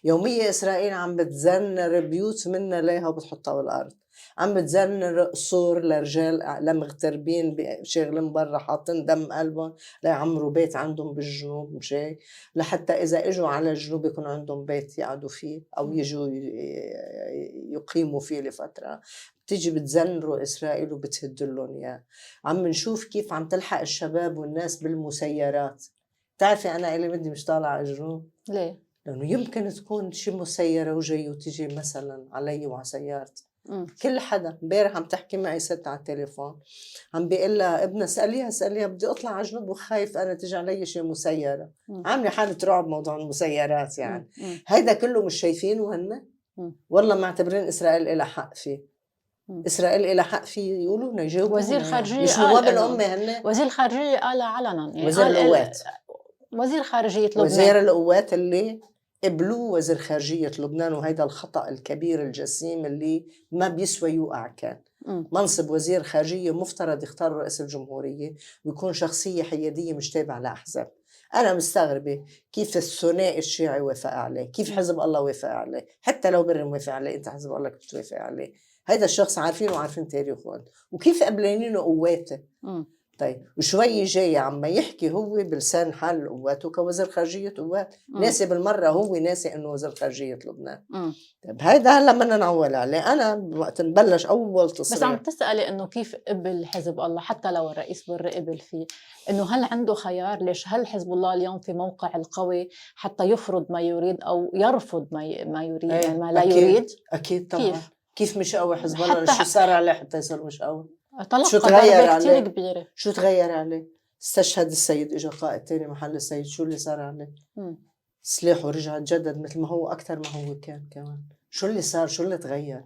يوميا إسرائيل عم بتزنر بيوت منا ليها وبتحطها بالأرض، عم بتزنر قصور لرجال لمغتربين شاغلين برا حاطين دم قلبهم ليعمروا بيت عندهم بالجنوب، مش هيك؟ لحتى إذا إجوا على الجنوب يكون عندهم بيت يقعدوا فيه أو يجوا يقيموا فيه لفترة. بتيجي بتزنروا إسرائيل وبتهدلهم إياه. عم نشوف كيف عم تلحق الشباب والناس بالمسيرات. بتعرفي أنا إلي بدي مش طالعة على الجنوب ليه؟ لأنه يمكن تكون شي مسيرة وجاي وتيجي مثلا علي وعلى سيارتي. كل حدا امبارح عم تحكي معي ست على التليفون عم بيقول لها ابنها اسأليها بدي اطلع على جنوب وخايف انا تيجي علي شي مسيرة. عاملة حالة رعب موضوع المسيرات يعني. هيدا كله مش شايفينه هن؟ والله معتبرين اسرائيل إلها حق فيه. اسرائيل إلها حق فيه يقولوا لنا يجاوبوا. وزير خارجية مش نواب الأمة هن؟ وزير الخارجية قال علنا يعني وزير القوات، وزير خارجية لبنان، وزير القوات اللي قبلوه وزير خارجية لبنان. وهيدا الخطأ الكبير الجسيم اللي ما بيسوى يوقع. كان منصب وزير خارجية مفترض يختار رئيس الجمهورية ويكون شخصية حيادية مش تابعة لأحزاب. أنا مستغربة كيف الثنائي الشيعي وافق عليه، كيف حزب الله وافق عليه، حتى لو برم وافق عليه أنت حزب الله كيف توافق عليه؟ هيدا الشخص عارفينه وعارفين تاريخه وكيف قبلانينه قواته. طيب وشوي جاي عم يحكي هو بلسان حال القوات وكوزير خارجية قوات، ناسي بالمرة هو ناسي انه وزير خارجية لبنان. طيب هيدا هلا بدنا نعول عليه. انا وقت نبلش اول تصريح بس عم تسألي انه كيف قبل حزب الله حتى لو الرئيس بري قبل فيه، انه هل عنده خيار؟ ليش هل حزب الله اليوم في موقع القوي حتى يفرض ما يريد او يرفض ما يريد يعني ما لا أكيد يريد؟ اكيد طبعا. كيف مش قوي حزب الله؟ شو صار عليه حتى يصير مش قوي؟ شو تغير كتير كبيرة؟ شو تغير عليه؟ استشهد السيد، اجى قائد تاني محل السيد، شو اللي صار عليه؟ سلاحه رجع تجدد مثل ما هو أكتر ما هو كان كمان. شو اللي صار؟ شو اللي تغير؟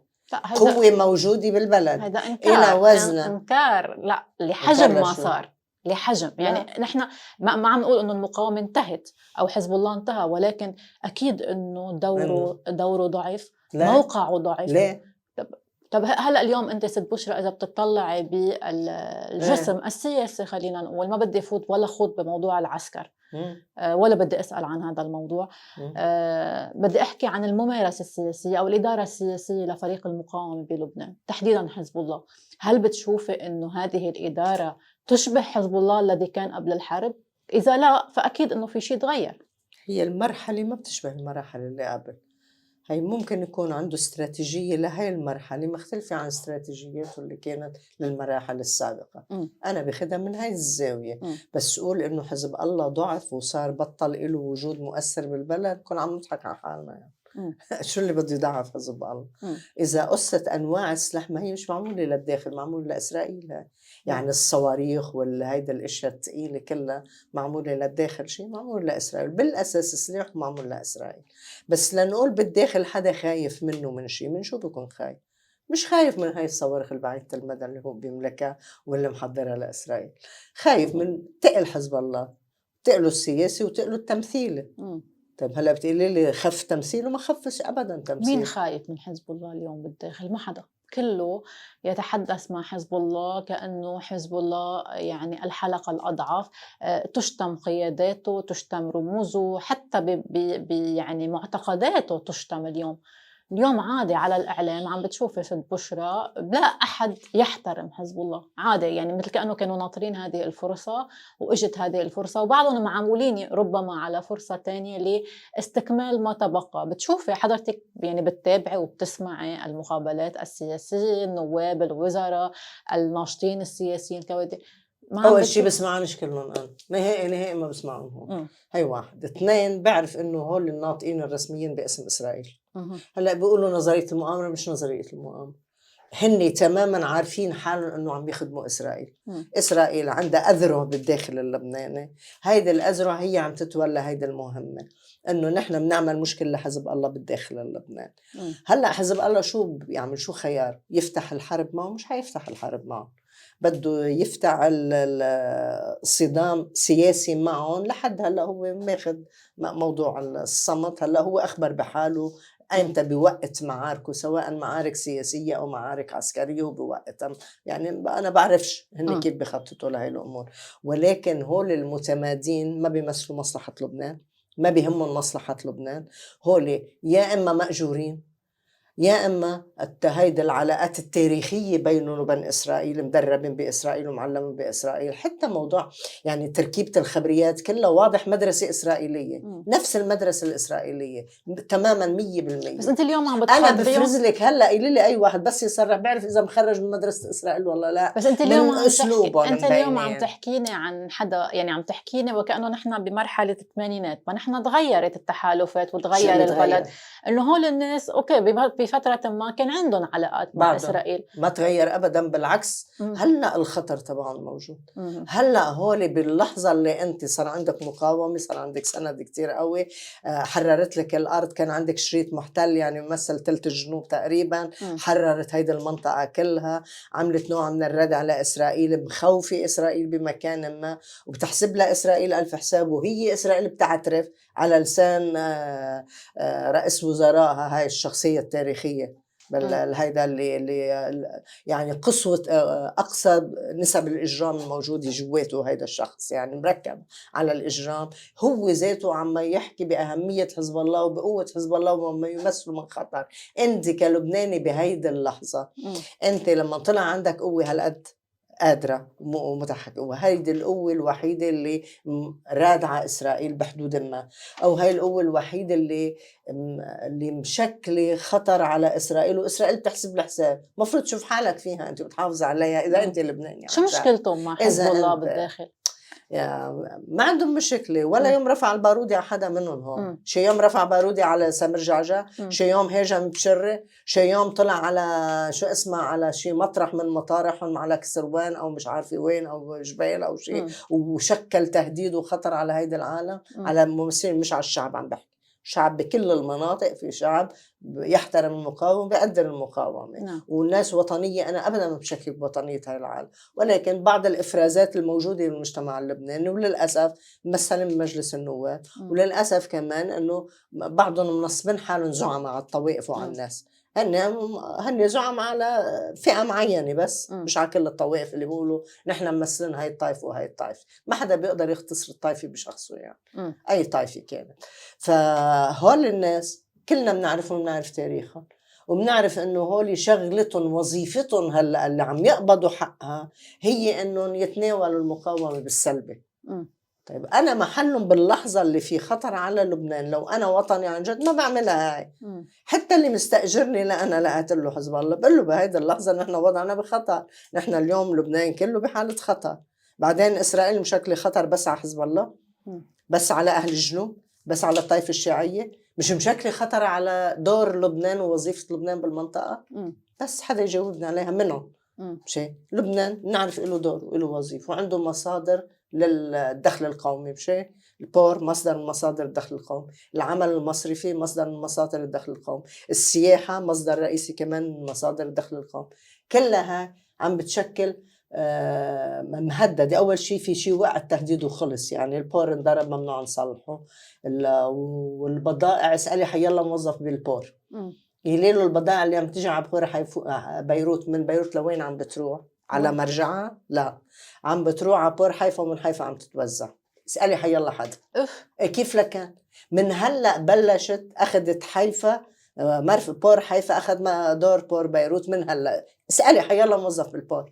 قوة موجودة بالبلد، هذا إنكار. إلى وزنه إنكار لا لحجم ما صار، لحجم يعني نحن ما عم نقول إنه المقاومة انتهت أو حزب الله انتهى، ولكن أكيد إنه دوره ضعف، موقعه ضعف. ليه؟ طب هلا اليوم انت ست بشرى اذا بتطلعي بالجسم السياسي، خلينا نقول، ما بدي فوت ولا خوض بموضوع العسكر ولا بدي اسال عن هذا الموضوع. بدي احكي عن الممارسه السياسيه او الاداره السياسيه لفريق المقاومه بلبنان تحديدا حزب الله. هل بتشوفي انه هذه الاداره تشبه حزب الله الذي كان قبل الحرب؟ اذا لا فاكيد انه في شيء تغير. هي المرحله ما بتشبه المراحل اللي قبل. هي ممكن يكون عنده استراتيجية لهي المرحلة مختلفة عن استراتيجياته اللي كانت للمراحل السابقة. أنا بخدها من هاي الزاوية. بس أقول إنه حزب الله ضعف وصار بطل إله وجود مؤثر بالبلد، كنا عم نضحك على حالنا يعني. شو اللي بده يضعف حزب الله؟ إذا قصة أنواع السلاح ما هي مش معمولة للداخل، معمولة لإسرائيل. يعني الصواريخ والهيدا الأشياء الثقيلة كلها معمولة للداخل، شيء معمول لإسرائيل بالأساس، سلاح معمول لإسرائيل. بس لنقول بالداخل حدا خايف منه من شيء، من شو بيكون خايف؟ مش خايف من هاي الصواريخ البعيدة المدى اللي هو بيملكها واللي محضرها لإسرائيل، خايف من تقل حزب الله، تقله السياسي وتقله التمثيلي. طيب هلا بتقولي لي خف تمثيله؟ ما خفش ابدا تمثيل. مين خايف من حزب الله اليوم بالداخل؟ ما حدا، كله يتحدث مع حزب الله كأنه حزب الله يعني الحلقة الأضعف، تشتم قياداته، تشتم رموزه، حتى يعني معتقداته تشتم اليوم عادي على الإعلام عم بتشوفي ست بشرى لا أحد يحترم حزب الله، عادي يعني مثل كأنه كانوا ناطرين هذه الفرصة وإجت هذه الفرصة، وبعضهم معمولين ربما على فرصة تانية لاستكمال ما تبقى. بتشوفي حضرتك يعني بتتابعي وبتسمعي المقابلات السياسية، النواب، الوزراء، الناشطين السياسيين، الكوادر، أول شيء بسمعونش كلهم أنا نهائي ما بسمعهم. هي واحد. اثنين، بعرف إنه هول الناطقين الرسميين باسم إسرائيل. هلا بيقولوا نظرية المؤامرة، مش نظرية المؤامرة. هن تماما عارفين حالهم إنه عم بيخدموا إسرائيل. إسرائيل عندها أذرع بالداخل اللبناني، هيدي الأذرع هي عم تتولى هيدي المهمة، إنه نحن بنعمل مشكلة لحزب الله بالداخل اللبنان. هلا حزب الله شو بيعمل؟ شو خيار؟ يفتح الحرب معه؟ مش حيفتح الحرب معه، بده يفتح الصدام سياسي معهم. لحد هلا هو ماخذ موضوع الصمت. هلا هو أخبر بحاله أيمتى بوقت معاركه، سواء معارك سياسية أو معارك عسكرية، وبوقتها يعني أنا بعرفش هن كيف بخططوا لهي الأمور. ولكن هول المتمادين ما بيمثلوا مصلحة لبنان، ما بيهمهم مصلحة لبنان. هول يا إما مأجورين، يا إما هيدي العلاقات التاريخية بينهم وبين إسرائيل، مدربين بإسرائيل ومعلمين بإسرائيل. حتى موضوع يعني تركيبة الخبريات كلها واضح مدرسة إسرائيلية، نفس المدرسة الإسرائيلية تماما 100%. بس أنت اليوم عم أنا بفرز لك هلا قولي لي أي واحد بس يصرح بيعرف إذا مخرج من مدرسة إسرائيل ولا لا. بس أنت اليوم أنت اليوم عم تحكيني عن حدا، يعني عم تحكيني وكأنه نحن بمرحلة الثمانينات، ما نحن تغيرت التحالفات وتغير البلد، إنه هول الناس أوكي بفترة ما كان عندهم علاقات مع إسرائيل، ما تغير أبدا، بالعكس هلأ الخطر تبعهم موجود. هلأ هول باللحظة اللي أنت صار عندك مقاومة، صار عندك سند كتير قوي، حررت لك الأرض، كان عندك شريط محتل يعني ممثل ثلث الجنوب تقريبا، حررت هيدي المنطقة كلها، عملت نوع من الرد على إسرائيل، مخوفة إسرائيل بمكان ما، وبتحسب لها إسرائيل ألف حساب، وهي إسرائيل بتعترف على لسان رئيس وزرائها هاي الشخصية التاريخية هيدا اللي يعني قسوة أقصى نسب الإجرام الموجودة جواته. هيدا الشخص يعني مركب على الإجرام، هو ذاته عم يحكي بأهمية حزب الله وبقوة حزب الله وما يمثل من خطر. أنت كلبناني بهيدا اللحظة، أنت لما طلع عندك قوة هالقد قادرة ومتحكمة، وهيدي القوة الوحيدة اللي رادعة إسرائيل بحدود ما، أو هاي القوة الوحيدة اللي مشكلة خطر على إسرائيل، وإسرائيل بتحسب الحساب. مفروض تشوف حالك فيها، أنت بتحافظ عليها إذا أنت لبناني. شو مشكلتهم مع حزب الله بالداخل؟ ما عندهم مشكلة، ولا يوم رفع البارودي على حدا منهم هون. شي يوم رفع بارودي على سامر جعجع، شي يوم هاجم بشرة، شي يوم طلع على شو اسمه على شي مطرح من مطارحهم على كسروان أو مش عارفة وين أو جبال أو شي، وشكل تهديد وخطر على هيدا العالم، على ممثلين، مش على الشعب. عم بحكي شعب بكل المناطق، في شعب يحترم المقاومة، بيقدر المقاومة، والناس وطنية. أنا أبدا ما بشكك بوطنية هاي العالم، ولكن بعض الإفرازات الموجودة بالمجتمع اللبناني وللأسف مثلا بمجلس النواب، وللأسف كمان أنه بعضهم منصبين حالهم زعماء على الطوائف وعلى الناس. هن زعماء على فئة معينة بس، مش على كل الطوائف اللي بيقولوا نحن ممثلين هاي الطائفة وهاي الطائفة. ما حدا بيقدر يختصر الطائفة بشخصه يعني، أي طائفة كانت. فهول الناس كلنا بنعرفهم، بنعرف تاريخهم، وبنعرف انه هول شغلتهم وظيفتهم هلا اللي عم يقبضوا حقها هي انهم يتناولوا المقاومة بالسلبي. طيب أنا محلهم باللحظة اللي في خطر على لبنان، لو أنا وطني عن جد ما بعملها هاي. حتى اللي مستأجرني لأنا لقيت له حزب الله بقول له بهيدا اللحظة نحن وضعنا بخطر، نحن اليوم لبنان كله بحالة خطر. بعدين إسرائيل مشكلة خطر بس على حزب الله، بس على أهل الجنوب، بس على الطائفة الشيعية، مش مشكلة خطر على دور لبنان ووظيفة لبنان بالمنطقة. بس حدا يجاوبنا عليها منهم. مشي لبنان نعرف له دور وله وظيفة وعنده مصادر للدخل القومي، مشي البور مصدر من مصادر الدخل القومي، العمل المصرفي مصدر من مصادر الدخل القومي، السياحة مصدر رئيسي كمان من مصادر الدخل القومي. كلها عم بتشكل مهدد. أول شيء في شيء وقع التهديد وخلص، يعني البور انضرب ممنوع نصلحه، والبضائع اسألي حيالله موظف بالبور يليلوا البضائع اللي عم تيجي على بحور بيروت، من بيروت لوين عم بتروح؟ على مرجعها؟ لا، عم بتروح على بور حيفا، ومن حيفا عم تتوزع. اسألي حيالله حدا. كيف لكان؟ من هلأ بلشت أخذت حيفا بور حيفا أخذ دور بور بيروت من هلأ. اسألي حيالله موظف بالبور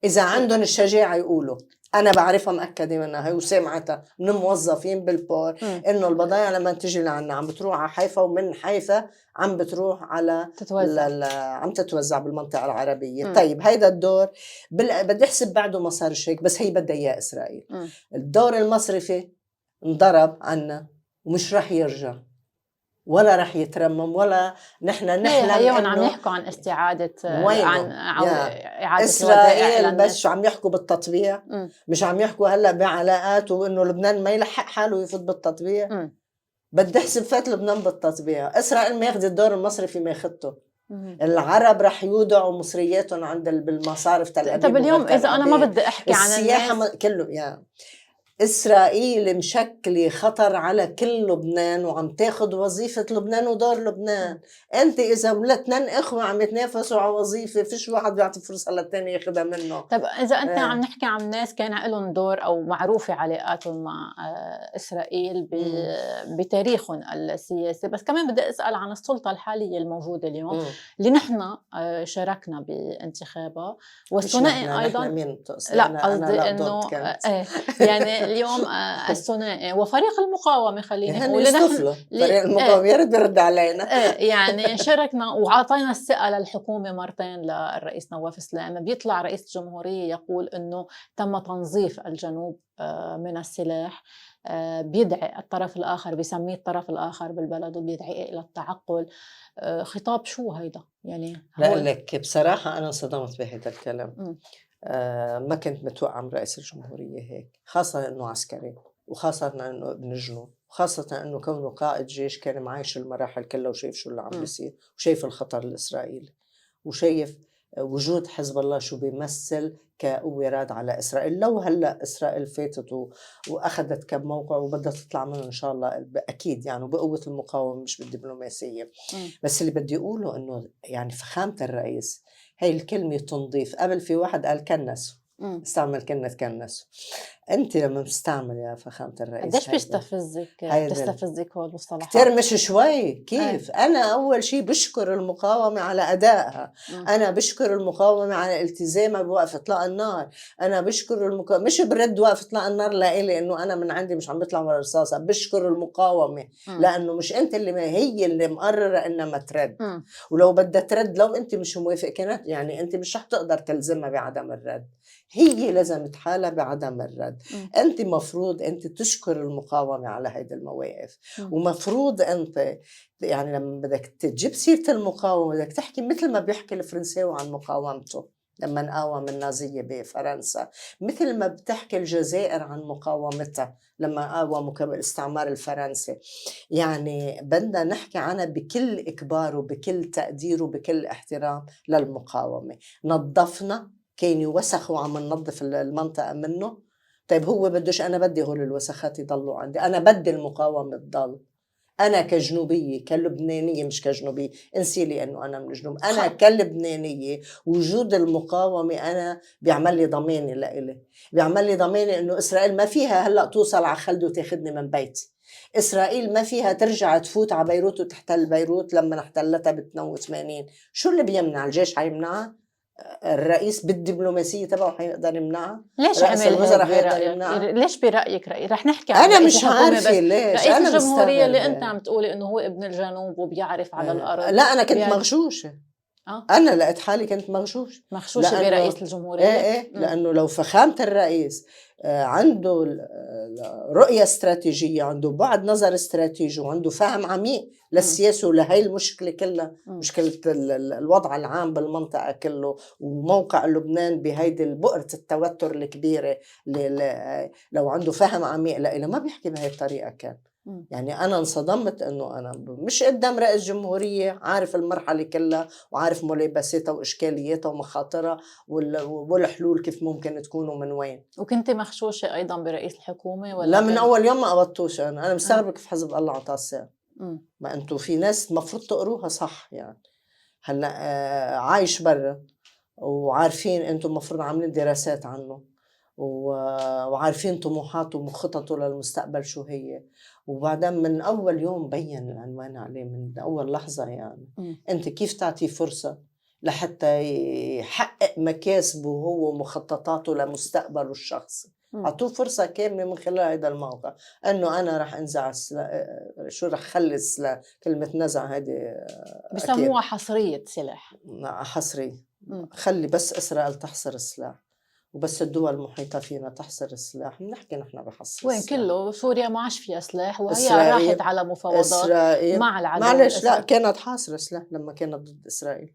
إذا عندهم الشجاعة يقولوا. أنا بعرفها مأكدة منها، هي وسمعتها من موظفين بالبور إنه البضائع لما تجي لعنا عم بتروح على حيفا، ومن حيفا عم بتروح على عم تتوزع بالمنطقة العربية. طيب هيدا الدور بدي أحسب بعده مصارش هيك، بس هي بدها إياه إسرائيل. الدور المصرفي انضرب عنا ومش رح يرجع ولا رح يترمم، ولا نحلم إنه عم يحكوا عن استعادة عن إعادة إسرائيل، بس شو عم يحكوا بالتطبيع؟ مش عم يحكوا هلأ بعلاقات وإنه لبنان ما يلحق حاله يفوت بالتطبيع. بدي أحسب فات لبنان بالتطبيع. إسرائيل ما ياخد الدور المصرفي ما ياخدته. العرب رح يودعوا مصرياتهم عند بالمصارف تل أبيب. طب اليوم إذا أنا ما بدي أحكي عن السياحة كله إسرائيل مشكلة خطر على كل لبنان وعم تاخد وظيفة لبنان ودار لبنان. أنت إذا اثنين إخوة عم يتنافسوا على وظيفة فيش واحد بيعطي فرصة للتاني ياخدها منه. طب إذا أنت عم نحكي عن ناس كان لهم دور أو معروفة علاقاتهم مع إسرائيل بتاريخهم السياسي، بس كمان بدي أسأل عن السلطة الحالية الموجودة اليوم اللي نحن شاركنا بانتخابها والثنائي أيضا. لا قصدي إنه يعني اليوم الثنائي وفريق المقاومة خلينا نقول فريق المقاومة يا ريت بيرد علينا. يعني شاركنا وعطينا الثقة للحكومة مرتين للرئيس نواف سلام. بيطلع رئيس الجمهورية يقول إنه تم تنظيف الجنوب من السلاح، بيدعي الطرف الآخر، بيسميه الطرف الآخر بالبلد وبيدعي إلى التعقل. خطاب شو هيدا يعني؟ لا لك بصراحة أنا انصدمت بهذا الكلام. ما كنت متوقع من رئيس الجمهورية هيك، خاصة إنه عسكري وخاصة إنه ابن جنوب وخاصة إنه كونه قائد جيش كان معايش المراحل كلها وشايف شو اللي عم بيصير وشايف الخطر الإسرائيلي وشايف وجود حزب الله شو بيمثل كقوة راد على إسرائيل. لو هلأ إسرائيل فاتت وأخذت كم موقع وبدها تطلع منه إن شاء الله أكيد يعني بقوة المقاومة مش بالدبلوماسية. بس اللي بدي أقوله إنه يعني فخامة الرئيس هاي الكلمة تنظيف. قبل في واحد قال كنس، استعمل كلمة كنس. أنت لما بتستعمل يا فخامة الرئيس قديش بتستفزك هول المصطلحات؟ كتير مش شوي كيف؟ أنا أول شيء بشكر المقاومة على أدائها، أنا بشكر المقاومة على التزامها بوقف إطلاق النار، أنا بشكر المقاومة مش برد وقف إطلاق النار لإلي إنه أنا من عندي مش عم بيطلع ولا رصاصة، بشكر المقاومة لأنه مش أنت اللي هي اللي مقررة إنها ما ترد. ولو بدها ترد لو أنت مش موافق كانت يعني أنت مش رح تقدر تلزمها بعدم الرد، هي لازم تحالها بعدم الرد. أنت مفروض أنت تشكر المقاومة على هيدا المواقف، ومفروض أنت يعني لما بدك تجيب سيرة المقاومة بدك تحكي مثل ما بيحكي الفرنساوي عن مقاومته لما قاوم النازية بفرنسا، مثل ما بتحكي الجزائر عن مقاومتها لما قاوموا الاستعمار الفرنسي. يعني بدنا نحكي عنها بكل إكبار وبكل تقدير وبكل احترام للمقاومة. نظفنا، كان يوسخ وعم ننظف المنطقة منه. طيب هو بدوش، أنا بدي هول الوسخات يضلوا عندي، أنا بدي المقاومة تضل. أنا كجنوبية كلبنانية مش كجنوبية، انسيلي أنه أنا من الجنوب، أنا كلبنانية وجود المقاومة أنا بيعمل لي ضماني لإلي، بيعمل لي ضماني أنه إسرائيل ما فيها هلأ توصل على خلدي وتاخدني من بيتي. إسرائيل ما فيها ترجع تفوت على بيروت وتحتل بيروت لما احتلتها ب 82. شو اللي بيمنع؟ الجيش حيمنعها؟ الرئيس بالدبلوماسية تبعه حيقدر يمنعها؟ ليش عمل هيك برأيك؟ ليش برأيك رح نحكي عن أنا مش عارفة ليش رئيس الجمهورية اللي أنت عم تقولي إنه هو ابن الجنوب وبيعرف على الأرض. لا أنا كنت مغشوشة. أنا لقيت حالي كنت مغشوشة برئيس الجمهورية. إيه لأنه لو فخامة الرئيس عنده رؤية استراتيجية، عنده بعد نظر استراتيجي وعنده فهم عميق للسياسة ولهي المشكلة كلها، مشكلة الوضع العام بالمنطقة كله وموقع لبنان بهيدي بؤرة التوتر الكبيرة، لو عنده فهم عميق لإله ما بيحكي بهي الطريقة. كان يعني أنا انصدمت أنه أنا مش قدام رئيس جمهورية عارف المرحلة كلها وعارف ملابساتها وإشكالياتها ومخاطرها والحلول كيف ممكن تكون ومن وين. وكنت مخشوشة أيضا برئيس الحكومة ولا؟ لا من أول يوم ما قبضتوش. أنا مستغربة كيف حزب الله عطاه الساعة. ما أنتوا في ناس مفروض تقروها صح يعني. هلأ عايش برا وعارفين أنتوا مفروض عاملين دراسات عنه وعارفين طموحاته وخططه للمستقبل شو هي، وبعدين من أول يوم بين العنوان عليه من أول لحظة يعني. أنت كيف تعطي فرصة لحتى يحقق مكاسبه هو ومخططاته لمستقبله الشخصي؟ أعطوه فرصة كاملة من خلال هذا الموقع أنه أنا رح أنزع شو رح خلص لكلمة نزع هذه بسموها حصرية سلاح. حصرية. خلي بس إسرائيل تحصر السلاح وبس الدول المحيطة فينا تحصر السلاح. بنحكي نحن بحصر وين السلاح. كله سوريا ما عادش فيها سلاح وهي راحت على مفاوضات مع العدو. معلش لا كانت حاصرة سلاح لما كانت ضد إسرائيل.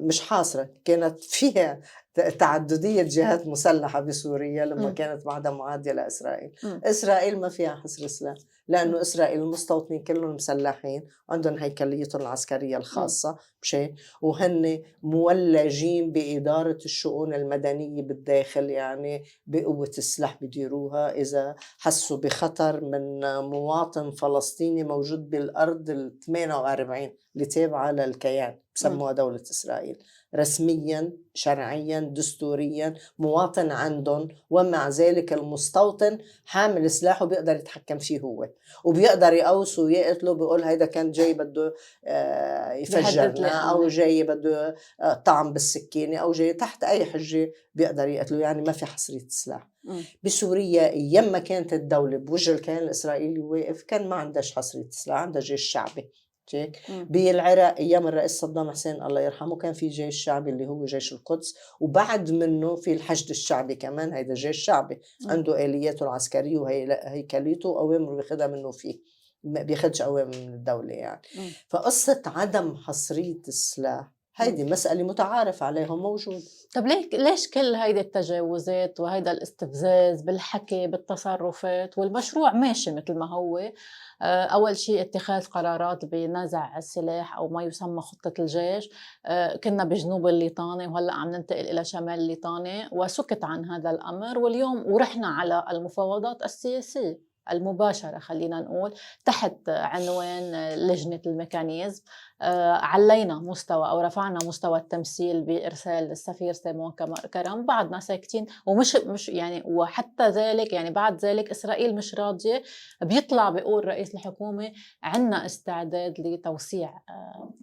مش حاصرة، كانت فيها تعددية جهات مسلحة بسوريا لما مم. كانت بعدها معادية لإسرائيل. مم. إسرائيل ما فيها حصر سلاح، لأنه إسرائيل المستوطنين كلهم مسلحين وعندهم هيكليتهم العسكرية الخاصة بشيء، وهن مولجين بإدارة الشؤون المدنية بالداخل، يعني بقوة السلاح بديروها إذا حسوا بخطر من مواطن فلسطيني موجود بالأرض ال 48 اللي تابعة للكيان بسموها دولة إسرائيل. رسميا شرعيا دستوريا مواطن عندهم، ومع ذلك المستوطن حامل سلاحه بيقدر يتحكم فيه هو، وبيقدر يقوسه ويقتله، بيقول هيدا كان جاي بده يفجرنا أو جاي بده طعم بالسكينة أو جاي تحت أي حجة بيقدر يقتله. يعني ما في حصرية سلاح. بسوريا يما كانت الدولة بوجه الكيان الإسرائيلي واقف كان ما عندهاش حصرية سلاح، عندها جيش شعبي. بالعراق ايام الرئيس صدام حسين الله يرحمه كان في جيش شعبي اللي هو جيش القدس، وبعد منه في الحشد الشعبي كمان، هيدا جيش شعبي عنده آلياته العسكرية وهيكليته وأوامره بياخدها منه فيه، ما بياخدش أوامر من الدولة يعني. فقصة عدم حصرية السلاح هيدي مسألة متعارف عليها موجود. طب ليش كل هيدي التجاوزات وهيدا الاستفزاز بالحكي بالتصرفات والمشروع ماشي مثل ما هو؟ أول شيء اتخاذ قرارات بنزع السلاح أو ما يسمى خطة الجيش، كنا بجنوب الليطانة وهلأ عم ننتقل إلى شمال الليطانة وسكت عن هذا الأمر، واليوم ورحنا على المفاوضات السياسية المباشرة خلينا نقول تحت عنوان لجنة الميكانيزم. علينا مستوى أو رفعنا مستوى التمثيل بإرسال السفير سيمون كرم، بعدنا ساكتين ومش يعني، وحتى ذلك يعني بعد ذلك إسرائيل مش راضية، بيطلع بيقول رئيس الحكومة عنا استعداد لتوسيع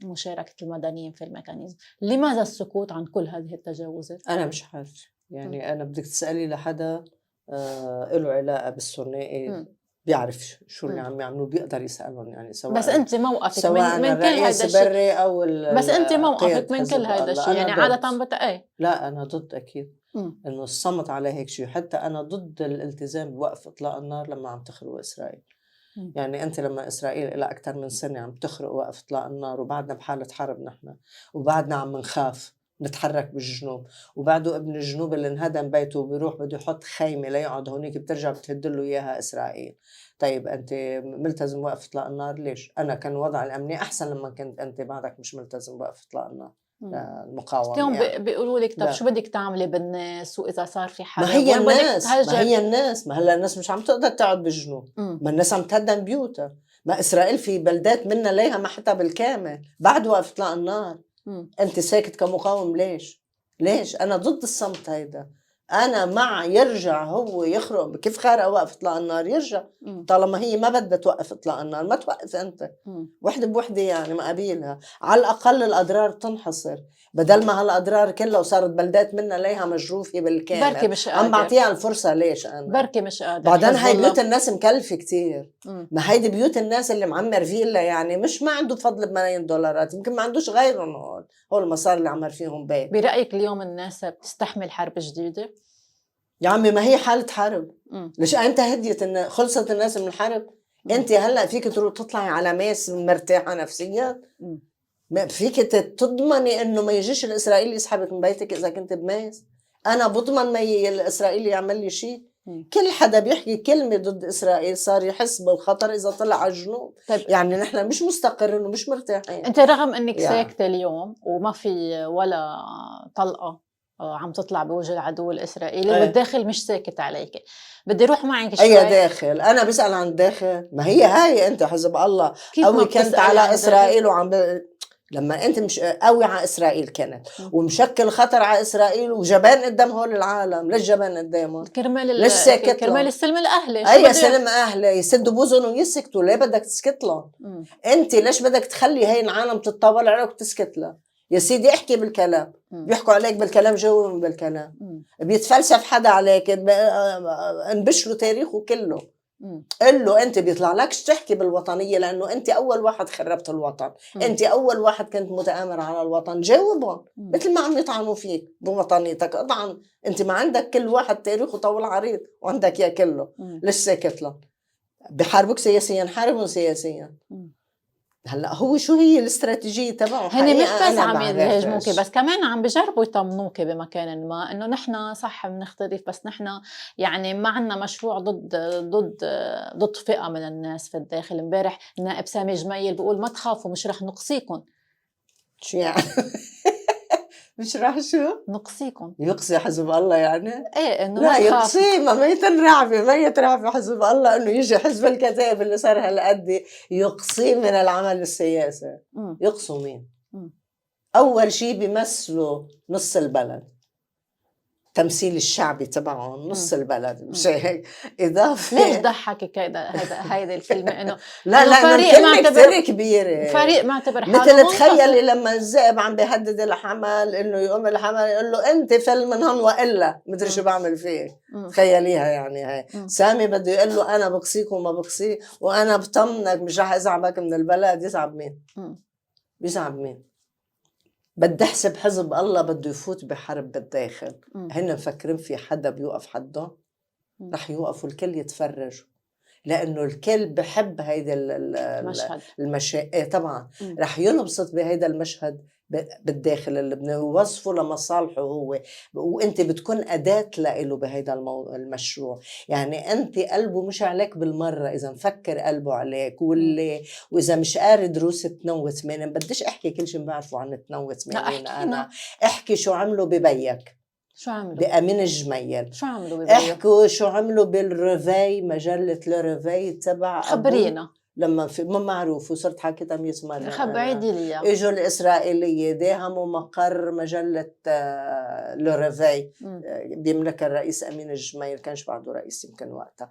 مشاركة المدنيين في الميكانيزم. لماذا السكوت عن كل هذه التجاوزات؟ أنا مش عارف يعني أنا بدك تسألي لحدا له علاقة بالثنائي بيعرف شو اللي عم يعملوا بيقدر يسألهم يعني، سواء بس انت موقفك سواء من كل هذا الشيء او بس انت موقفك من كل هذا الشيء يعني عادة ايه؟ لا انا ضد اكيد انه الصمت على هيك شيء. حتى انا ضد الالتزام بوقف اطلاق النار لما عم تخرق اسرائيل. يعني انت لما اسرائيل الى اكثر من سنة عم تخرق وقف اطلاق النار وبعدنا بحالة حرب نحن وبعدنا عم نخاف نتحرك بالجنوب، وبعده ابن الجنوب اللي انهدم بيته بيروح بده يحط خيمة ليقعد هونيك بترجع بتهدله اياها اسرائيل. طيب انت ملتزم وقف اطلاق النار ليش؟ انا كان وضع الامني احسن لما كنت انت بعدك مش ملتزم وقف اطلاق النار. المقاومة اليوم يعني. بيقولوا لك طب شو بدك تعملي بالناس واذا صار في حرب؟ ما هي الناس ما هلا الناس مش عم تقدر تقعد بالجنوب، ما الناس عم تهدم بيوتها. ما اسرائيل في بلدات منا ليها ما حتى بالكامل بعد وقف اطلاق النار. انت ساكت كمقاوم ليش؟ انا ضد الصمت هيدا. انا مع يرجع هو يخرق كيف خارق وقف اطلاق النار يرجع. طالما هي ما بدها توقف اطلاق النار ما توقف انت. وحده بوحده يعني ما قبيلها، على الاقل الاضرار تنحصر بدل ما هالاضرار كلها وصارت بلدات منا ليها مجروفه بالكامل. بركي مش قادر عم بعطيها الفرصه ليش انا؟ بركي مش قادر. بعدين هاي بيوت الناس مكلفه كتير. ما هيدي بيوت الناس اللي معمر فيلا يعني مش ما عنده فضل بملايين دولارات، يمكن ما عندوش غيرهم هول المصاري اللي عمر فيهم بيت. برايك اليوم الناس بتستحمل حرب جديده؟ يا عمي ما هي حالة حرب. ليش انت هديت خلصت الناس من الحرب؟ انت هلا فيك تروح تطلعي على ماس مرتاحة نفسيا؟ ما فيك تضمني انه ما يجيش الاسرائيلي يسحبك من بيتك اذا كنت بماس؟ انا بضمن ما الاسرائيلي يعمل لي شيء؟ كل حدا بيحكي كلمة ضد إسرائيل صار يحس بالخطر إذا طلع على الجنوب. طيب. يعني نحن مش مستقرين ومش مرتاحين. أنت رغم أنك يعني ساكتة اليوم وما في ولا طلقة عم تطلع بوجه العدو الإسرائيلي والداخل مش ساكت عليك، بدي روح معك شوي. أي داخل؟ أنا بسأل عن الداخل. ما هي هاي أنت حزب الله قوي كنت على إسرائيل وعم لما انت مش قوي على اسرائيل كانت ومشكل خطر على اسرائيل وجبان قدام هول العالم، ليش جبان قدامهم؟ كرمال السلم الاهلي. اي سلم اهلي يسدوا بوزن ويسكتوا. ليه بدك تسكت لهم؟ انت ليش بدك تخلي هاي العالم تتطاول عليك وتسكت لها؟ يا سيدي احكي بالكلام. بيحكوا عليك بالكلام جاوبهم بالكلام. بيتفلسف حدا عليك انبشروا تاريخه كله. قل له انت بيطلع لكش تحكي بالوطنيه لانه انت اول واحد خربت الوطن. انت اول واحد كنت متآمر على الوطن. جاوبهم مثل ما عم يطعنوا فيك بوطنيتك اطعن. انت ما عندك كل واحد تاريخه طول عريض وعندك يا كله. ليش ساكت لهم؟ بحاربوك سياسيا حاربهم سياسيا. هلا هو شو هي الاستراتيجية تبعه؟ هن مش حقيقة بس أنا عم يهاجموكي، بعرفش. بس كمان عم بيجربوا يطمنوكي بمكان ما إنه نحن صح بنختلف، بس نحن يعني ما عنا مشروع ضد فئة من الناس في الداخل. امبارح النائب سامي جميل بيقول ما تخافوا مش رح نقصيكم. شو يعني؟ مش راح شو؟ نقصيكم يقصي حزب الله يعني؟ ايه انه لا ما تخافوا. يقصي، ما ميت رعبة، ميت رعبة حزب الله انه يجي حزب الكتائب اللي صار هالقد يقصي من العمل السياسي. يقصوا مين؟ اول شيء بيمثلوا نص البلد، تمثيل الشعبي تبعهم نص البلد، مش هيك؟ إضافة ليش ضحكك هيدي الكلمة إنه لا إنه لا، إنه فريق الكلمة معتبر كتير كبيرة. فريق معتبر حاله مثل منتصر. تخيلي لما الذئب عم بيهدد الحمل انه يقوم الحمل يقول له انت فل من هون والا مدري شو بعمل فيك. تخيليها يعني. هاي سامي بده يقول له انا بقصيك وما بقصيك وانا بطمنك مش رح ازعبك من البلد. يزعب مين؟ بيزعب مين؟ بدي احسب حزب الله بده يفوت بحرب بالداخل. هن مفكرين في حدا بيوقف حدهم؟ رح يوقفوا الكل يتفرجوا، لانه الكل بحب هيدا المشهد. طبعا رح ينبسط بهيدا المشهد بالداخل اللي بنوصفه لمصالحه هو، وانت بتكون اداه له بهيدا المشروع. يعني انت قلبه مش عليك بالمره اذا مفكر قلبه عليك، واذا مش قاري دروس تنوة ثمانين. بديش احكي كل شيء بعرفه عن تنوة ثمانين. انا احكي شو عملوا ببيك، شو عملوا بأمين الجميل، شو عملوا ببيك؟ احكوا شو عملوا بالريفي، مجلة الريفي تبع خبرينا. لما في ما معروف وصرت حكيتها 100 مرة. خبريني لي. اجوا الإسرائيلية داهموا مقر مجلة الريفي بيملكها الرئيس أمين الجميل، كانش بعده رئيس يمكن وقتها.